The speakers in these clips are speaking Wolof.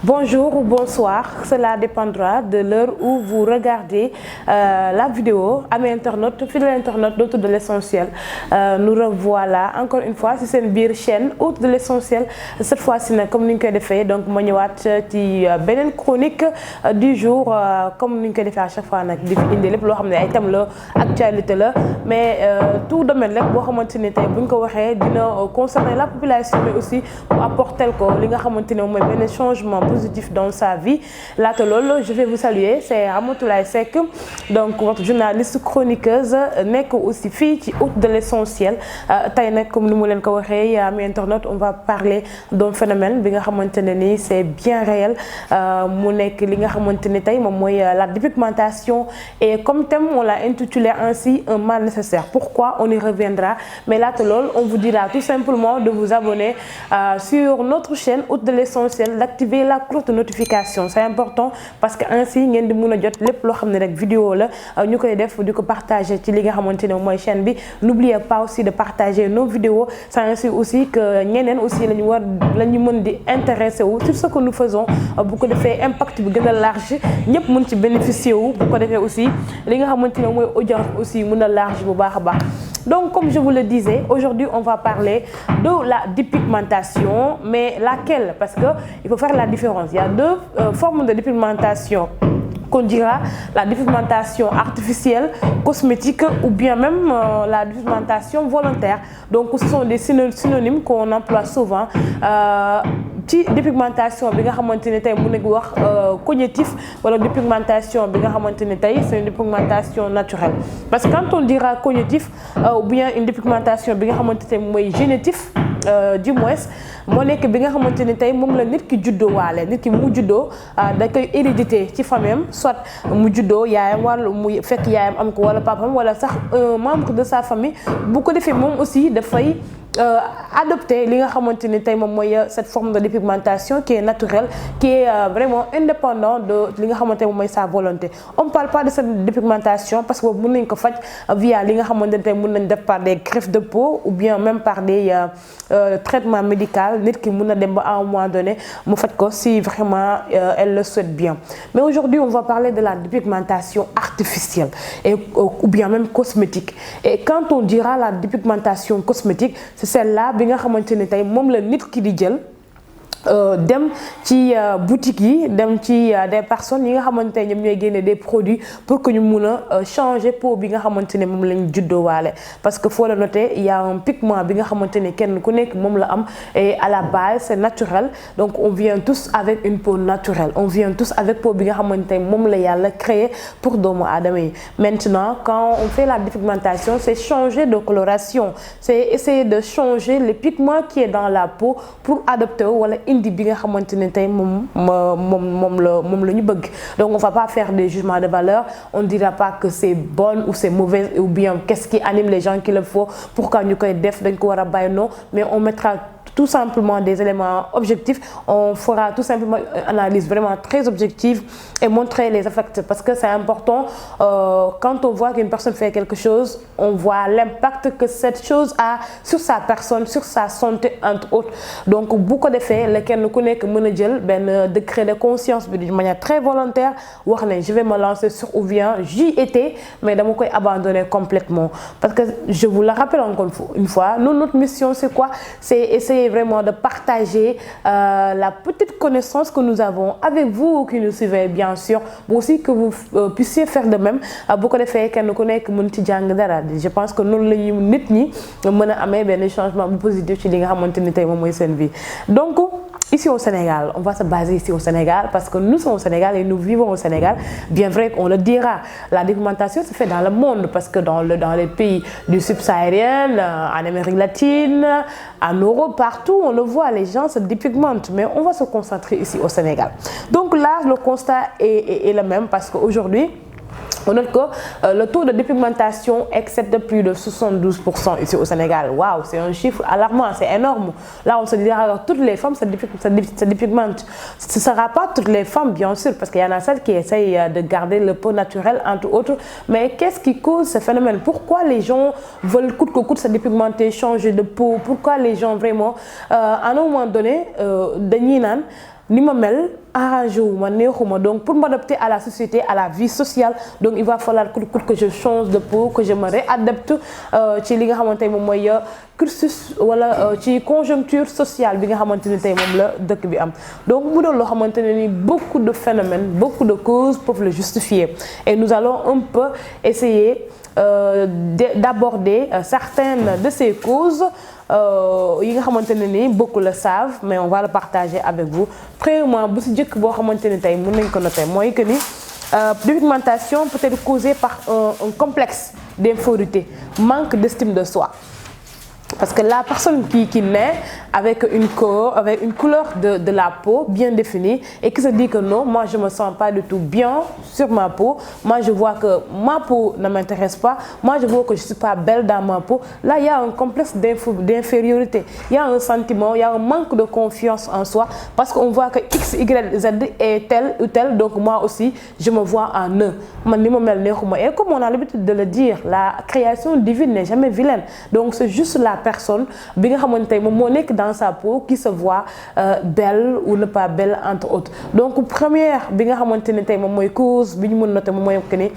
Bonjour ou bonsoir, cela dépendra de l'heure où vous regardez la vidéo. Amis internautes, fidèles internautes d'Autre de l'essentiel, nous revoilà encore une fois sur cette biir chaîne Autre de l'essentiel. Cette fois-ci, comme nous l'avons fait, donc ma ñëwaat ci beneen chronique du jour, comme nous l'avons fait à chaque fois nag di fi indi lépp loo xam ne ay thème la actualité la, mais tout domaine lépp boo xamante ni tey bu ñu ko waxee dina concerner la population, mais aussi pour apporter ko li nga xamante ne mooy benn changement positif dans sa vie. Là, je vais vous saluer, c'est Ramatoulaye Seck, donc votre journaliste chroniqueuse, nekk aussi fille ci Autre de l'essentiel. Tey nag comme ni mu leen ko waxee amis internautes, on va parler d'un phénomène bi nga xamante ne ni c'est bien réel, mu nekk li nga xamante ne tey moom mooy la dépigmentation, et comme thème on l'a intitulé ainsi un mal nécessaire. Pourquoi? On y reviendra, mais là on vous dira tout simplement de vous abonner sur notre chaîne Autre de l'essentiel, d'activer la cloche de notification. C'est important parce que ainsi ngeen di mën a jot lépp loo xam ne rek vidéo la ñu koy def di ko partager ci li nga xamante ne mooy chaîne bi. N'oubliez pas aussi de partager nos vidéos, c'est ainsi aussi que ñeneen aussi la ñu mën di intéresser wu sur ce que nous faisons, bu ko defee impact bi gën a large ñëpp mën ci bénéficier wu, bu ko defee aussi li nga xamante ne mooy audience aussi mën a large bu baax a baax. Donc comme je vous le disais, aujourd'hui on va parler de la dépigmentation, mais laquelle? Parce que il faut faire la différence. Il y a deux formes de dépigmentation qu'on dira: la dépigmentation artificielle, cosmétique, ou bien même la dépigmentation volontaire. Donc ce sont des synonymes qu'on emploie souvent. Ci dépigmentation bi nga xamante ne tey mën nañu wax cognitif, wala dépigmentation bi nga xamante ne tey c'est une dépigmentation naturelle. Parce que quand on dira cognitif ou bien une dépigmentation bi nga xamante ne mooy génétique, du moins moo nekk bi nga xamante ne tey moom la nit ki juddoo waale, nit ki mu juddoo da koy hérédité ci famille, soit mu juddoo yaayam wala mu fekk yaayam am ko wala papam wala sax un membre de sa famille, bu ko defee moom aussi dafay adopter li nga xamante ni tey moom mooy cette forme de dépigmentation qui est naturelle, qui est vraiment indépendant de li nga xamante ne moom mooy sa volonté. On parle pas de cette dépigmentation parce que mën nañ ko faj via li nga xamante ne tey mën nañ def par des greffes de peau ou bien même par des traitements médicaux. Nit ki mën na dem ba à un moment donné mu faj ko si vraiment elle le souhaite bien. Mais aujourd'hui on va parler de la dépigmentation artificielle et ou bien même cosmétique. Et quand on dira la dépigmentation cosmétique, c'est celle-là bi nga xamante ne tey moom la nit ki di jël dem ci boutique yi, dem ci des personnes yi nga xamante ne ñoom ñooy génne des produits pour que ñu mun a changer peau bi nga xamante ne moom lañ juddoo waale. Parce que faut le noter, il y a un pigment bi nga xamante ne kenn ku nekk moom la am, et à la base c'est naturel. Donc on vient tous avec une peau naturelle, on vient tous avec peau bi nga xamante ne moom la Yàlla créé pour doomu aadama yi. Maintenant quand on fait la dépigmentation, c'est changer de coloration, c'est essayer de changer le pigment qui est dans la peau pour adopter wala indi bi nga xamante ne tey moom la ñu bëgg. Donc on va pas faire des jugements de valeur, on dira pas que c'est bon ou c'est mauvais ou bien qu'est-ce qui anime les gens qu'il le faut, pourquoi ñu koy def dañ ko war a bàyyi, non, mais on mettra tout simplement des éléments objectifs. On fera tout simplement une analyse vraiment très objective et montrer les effets, parce que c'est important. Quand on voit qu'une personne fait quelque chose, on voit l'impact que cette chose a sur sa personne, sur sa santé entre autres. Donc beaucoup de faits, lesquels nous connaissons que mën a jël benn décret de conscience bi d'une manière très volontaire, wax ne je vais me lancer sur, ou bien j'y étais mais dama koy abandonner complètement. Parce que je vous le rappelle encore une fois, nous, notre mission c'est quoi? C'est essayer vraiment de partager la petite connaissance que nous avons avec vous qui nous suivez, bien sûr, mais aussi que vous puissiez faire de même. Beaucoup de faits kenn ku nekk mën ci jàng dara. Je pense que noonu la ñu nit ñi mën a amee benn changement bu positif ci li nga xamante ni tey moom mooy seen vie. Donc ici au Sénégal, on va se baser ici au Sénégal parce que nous sommes au Sénégal et nous vivons au Sénégal. Bien vrai qu'on le dira, la dépigmentation se fait dans le monde, parce que dans les pays du subsaharien, en Amérique latine, en Europe, partout on le voit, les gens se dépigmentent, mais on va se concentrer ici au Sénégal. Donc là le constat est le même, parce qu'aujourd'hui on note que le taux de dépigmentation excède de plus de 72% ici au Sénégal. Waouh, c'est un chiffre alarmant, c'est énorme. Là, on se dit alors toutes les femmes se dépigmentent. Ce ne sera pas toutes les femmes, bien sûr, parce qu'il y en a celles qui essayent de garder le peau naturel, entre autres. Mais qu'est-ce qui cause ce phénomène? Pourquoi les gens veulent coûte que coûte se dépigmenter, changer de peau? Pourquoi les gens vraiment, à un moment donné, dañuy naan ni ma mel arrangé wu ma neexuma donc pour m'adapter à la société à la vie sociale donc il va falloir que je change de peau que je me réadapte ci li nga xamante ne moom mooy cursus wala ci conjoncture sociale bi nga xamante ni tey moom la dëkk bi am donc mu doon loo xamante ne ni beaucoup de phénomènes beaucoup de causes peuvent le justifier et nous allons un peu essayer d'aborder certaines de ces causes yi nga xamante ne ni beaucoup le savent mais on va le partager avec vous. Premièrement bu si njëkk boo xamante ni tey mën nañ ko noter mooy que ni dépigmentation peut être causée par un complexe d'infériorité, manque d'estime de soi. Parce que la personne qui naît avec une couleur de la peau bien définie et qui se dit que non, moi je me sens pas du tout bien sur ma peau, moi je vois que ma peau ne m'intéresse pas, moi je vois que je suis pas belle dans ma peau, là il y a un complexe d'infériorité, il y a un sentiment, il y a un manque de confiance en soi parce qu'on voit que X, Y, Z est tel ou tel, donc moi aussi je me vois en eux. Et comme on a l'habitude de le dire, la création divine n'est jamais vilaine, donc c'est juste la personne bi nga xamante ne moom moo nekk dans sa peau qui se voit belle ou ne pas belle entre autres. Donc première bi nga xamante ne tey moom mooy cause bi ñu mën noter moom mooy que ni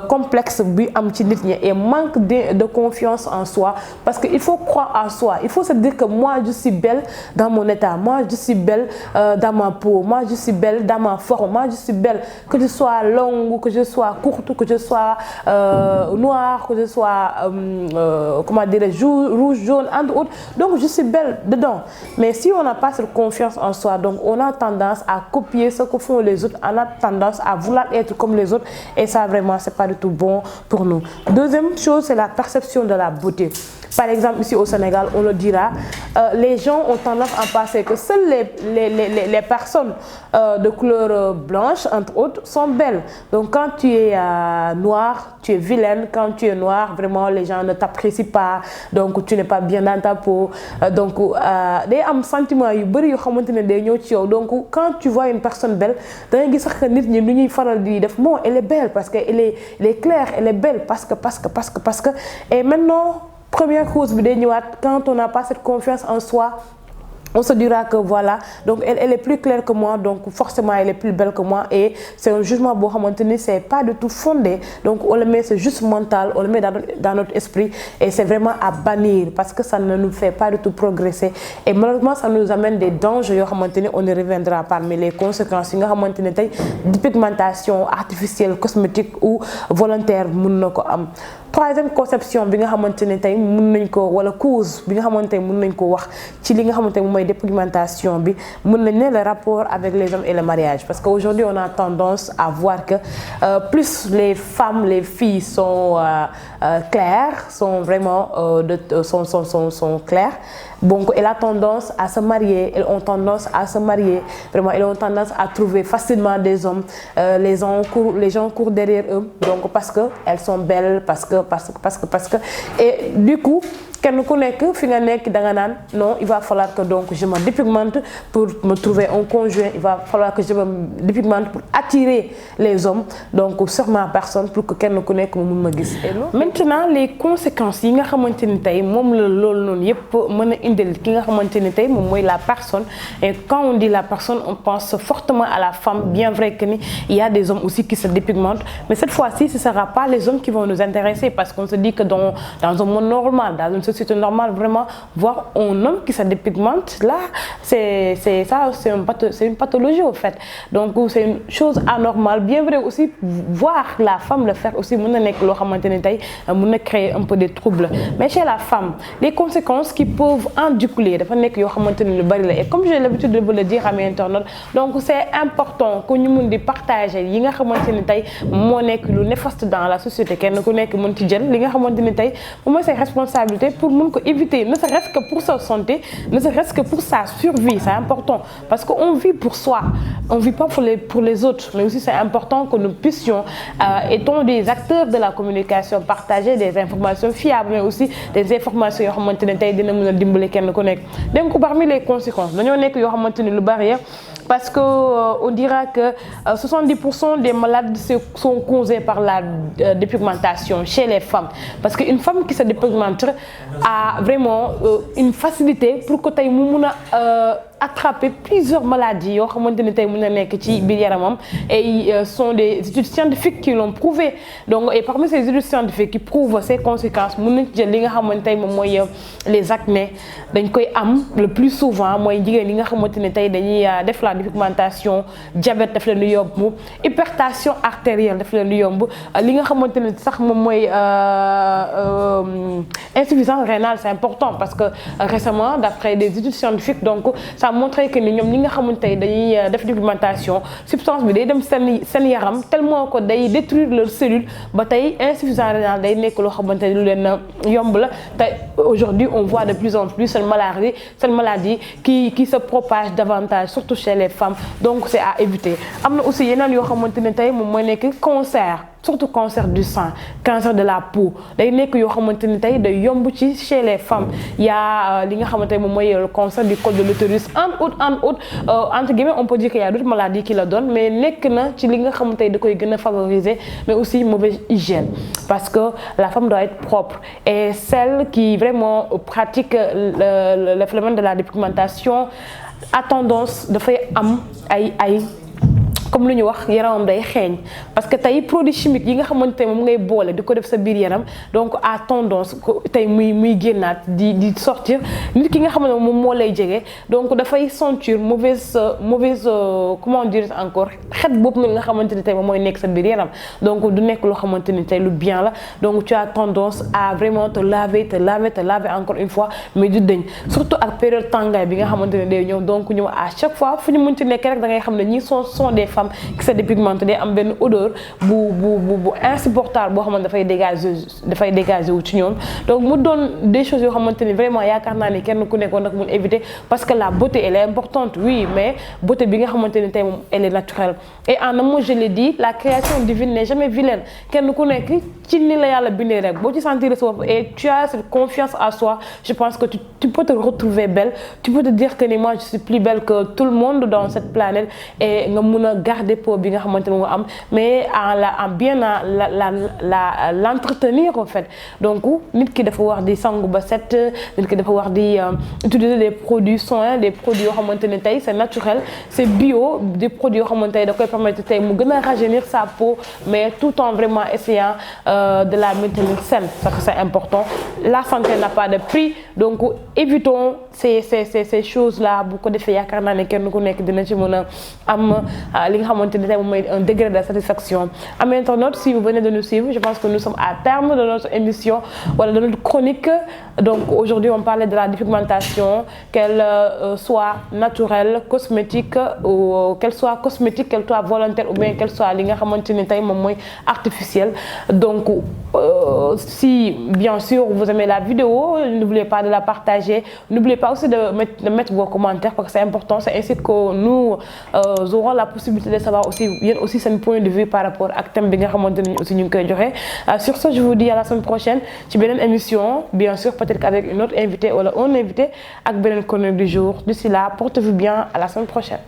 complexe bi am ci nit ñi et manque de confiance en soi parce que il faut croire en soi, il faut se dire que moi je suis belle dans mon état, moi je suis belle dans ma peau, moi je suis belle dans ma forme, moi je suis belle que je sois longue, que je sois courte, que je sois noire, que je sois comment dirais-je rouge, jaune, entre autres. Donc je suis belle dedans. Mais si on n'a pas cette confiance en soi, donc on a tendance à copier ce que font les autres, on a tendance à vouloir être comme les autres et ça vraiment c'est pas du tout bon pour nous. Deuxième chose, c'est la perception de la beauté. Par exemple, ici au Sénégal, on le dira, les gens ont tendance à penser que seules les personnes de couleur blanche, entre autres, sont belles. Donc quand tu es noire, tu es vilaine. Quand tu es noire, vraiment, les gens ne t'apprécient pas. Donc tu n'es pas bien dans ta peau. Donc, day am sentiment yu bari yu xamantene day ñëw ci yow. Donc quand tu vois une personne belle, da ngay gis sax que nit ñi lu ñuy faral di def bon, elle est belle parce que elle est claire, elle est belle parce que et maintenant première cause bi day ñëwaat quand on n'a pas cette confiance en soi. On se dira que voilà, donc elle est plus claire que moi, donc forcément elle est plus belle que moi et c'est un jugement bon à maintenir, c'est pas du tout fondé, donc on le met, c'est juste mental, on le met dans notre esprit et c'est vraiment à bannir parce que ça ne nous fait pas du tout progresser et malheureusement ça nous amène des dangers à maintenir, on y reviendra parmi les conséquences à maintenir de pigmentation artificielle, cosmétique ou volontaire. Troisième conception bi nga xamantene tay mën nañ ko wala cause bi nga xamantene mën nañ ko wax ci li nga xamantene moy dépigmentation bi mën nañ né le rapport avec les hommes et le mariage parce qu'aujourd'hui on a tendance à voir que plus les femmes, les filles sont claires, sont vraiment sont claires. Donc elles ont tendance à se marier, elles ont tendance à se marier, vraiment elles ont tendance à trouver facilement des hommes, les gens courent derrière eux, donc parce que elles sont belles, parce que et du coup kenn ku nekk fi nga nekk da nga naan non il va falloir que donc je me dépigmente pour me trouver un conjoint, il va falloir que je me dépigmente pour attirer les hommes donc sur ma personne pour que kenn ku nekk mu mun ma gis. Maintenant les conséquences yi nga xamante ni tey moom la loolu noonu yépp mën a indil ki nga xamante ni tey moom mooy la personne et quand on dit la personne on pense fortement à la femme bien vrai que ni il y a des hommes aussi qui se dépigmentent mais cette fois-ci ce sera pas les hommes qui vont nous intéresser parce qu'on se dit que dans un monde normal, dans une société normale, vraiment voir un homme qui se dépigmente là c'est une pathologie au fait, donc c'est une chose anormale. Bien vrai aussi voir la femme le faire aussi mën na nekk loo xamante ne tey mën na créer un peu de troubles mais chez la femme les conséquences qui peuvent en découler dafa nekk yoo xamante ne lu bari la et comme j'ai l'habitude de vous le dire à mes internautes donc c'est important que ñu mun di partager yi nga xamante ne tey moo nekk lu néfaste dans la société kenn ku nekk mën ci jël li nga xamante ne tey mooy ses responsabilités pour mën ko éviter, ne serait-ce que pour sa santé, ne serait-ce que pour sa survie. C'est important parce qu'on vit pour soi, on vit pas pour les autres, mais aussi c'est important que nous puissions étant des acteurs de la communication partager des informations fiables mais aussi des informations yoo xamante ne tey dina mën a dimbali kenn ku nekk. Donc parmi les conséquences dañoo nekk yoo xamante ne lu bari parce que on dira que 70% des malades sont causés par la dépigmentation chez les femmes parce qu'une femme qui se dépigmente a vraiment une facilité pour que tey mu mun a attraper plusieurs maladies yoo xamante ni tey mën na nekk ci biir yaramam et sont des études scientifiques qui l'ont prouvé. Donc et parmi ces études scientifiques qui prouvent ces conséquences mën nañ ci jël li nga xamante tey moom mooy les acnés dañ koy am le plus souvent mooy jigéen li nga xamante ne tey dañuy def la dépigmentation, diabète daf leen di yomb, hypertension artérielle daf leen di yomb, li nga xamante ne sax moom mooy insuffisance rénale. C'est important parce que récemment d'après des études scientifiques donc ça a montré que ni ñoom ñi nga xamante ne dañuy def dépigmentation substance bi day dem seen yaram tellement que day détruire leurs cellules ba tey insuffisance rénale day nekk loo xamante ne lu leen yomb la te aujourd'hui on voit de plus en plus cette maladie qui se propage davantage surtout chez les femmes, donc c'est à éviter. Am na aussi yeneen yoo xamante ne tey moom mooy nekk cancer, surtout cancer du sang, cancer de la peau day nekk yoo xamante ni tey day yomb ci chez les femmes. Il y a li nga xamante ne moom mooy le cancer du col de l'utérus entre autres entre guillemets on peut dire qu'il y a d'autres maladies qui la donnent, mais nekk na ci li nga xamante ne da koy gën a favoriser, mais aussi mauvaise hygiène parce que la femme doit être propre et celle qui vraiment pratique le phénomène de la dépigmentation a tendance dafay am ay comme lu ñu wax yaramam day xeeñ parce que tey produit chimique yi nga xamante ne moom ngay boole di ko def sa biir yaram donc à tendance tey muy génnaat di sortir nit ki nga xamante ne moom moo lay jege donc dafay sentir mauvaise comment dire encore xet boobu nga xamante ne tey moom mooy nekk sa biir yaram donc du nekk loo xamante ni tey lu bien la donc tu as tendance à vraiment te laver encore une fois mais du dañ surtout ak période tàngaay bi nga xamante ne day ñëw donc ñëw à chaque fois fu ñu mën ci nekk rek da ngay xam ne ñi sont des femmes qui se dépigmentent day am benn odeur bu insupportable boo xamante dafay dégager wu ci ñoom. Donc mu doon des choses yoo xamante ni vraiment yaakaar naa ni kenn ku nekkoon nag mun éviter parce que la beauté elle est importante oui, mais beauté bi nga xamante ni tey moom elle est naturelle et en amont je l'ai dit, la création divine n'est jamais vilaine. Kenn ku nekk ci ni la yàlla bindee rek boo ci sentir sa bopp et tu as cette confiance en soi, je pense que tu peux te retrouver belle, tu peux te dire que ni moi je suis plus belle que tout le monde dans cette planète et nga mun a garder peau bi nga xamante ne nga am mais en bien l'entretenir en fait. Donc nit ki dafa war di sangu ba set, nit ki dafa war di utiliser des produits soins, des produits yoo xamante ne tey c'est naturel, c'est bio, des produits yoo xamante ne da koy permettre tey mu gën a rajeunir sa peau mais tout en vraiment essayant de la maintenir saine parce que c'est important. La santé n'a pas de prix, donc évitons ces choses là bu ko defee yaakaar naa ne kenn ku nekk dina ci mën a am li nga xamante ne tey moom mooy un degré de satisfaction. Amis internautes, si vous venez de nous suivre, je pense que nous sommes à terme de notre émission wala de notre chronique. Donc aujourd'hui on parlait de la dépigmentation, qu'elle soit naturelle, cosmétique ou qu'elle soit cosmétique, qu'elle soit volontaire ou bien qu'elle soit li nga xamante ne tey moom mooy artificielle. Donc si bien sûr vous aimez la vidéo, n'oubliez pas de la partager, n'oubliez pas aussi de mettre vos commentaires parce que c'est important, c'est ainsi que nous aurons la possibilité de savoir aussi bien aussi seen point de vue par rapport ak thème bi nga xamante ne aussi ñu ngi koy joxe. Sur ce, je vous dis à la semaine prochaine ci beneen émission, bien sûr peut-être qu'avec une autre invitée wala un invité ak beneen chronique du jour. D'ici là, portez-vous bien, à la semaine prochaine.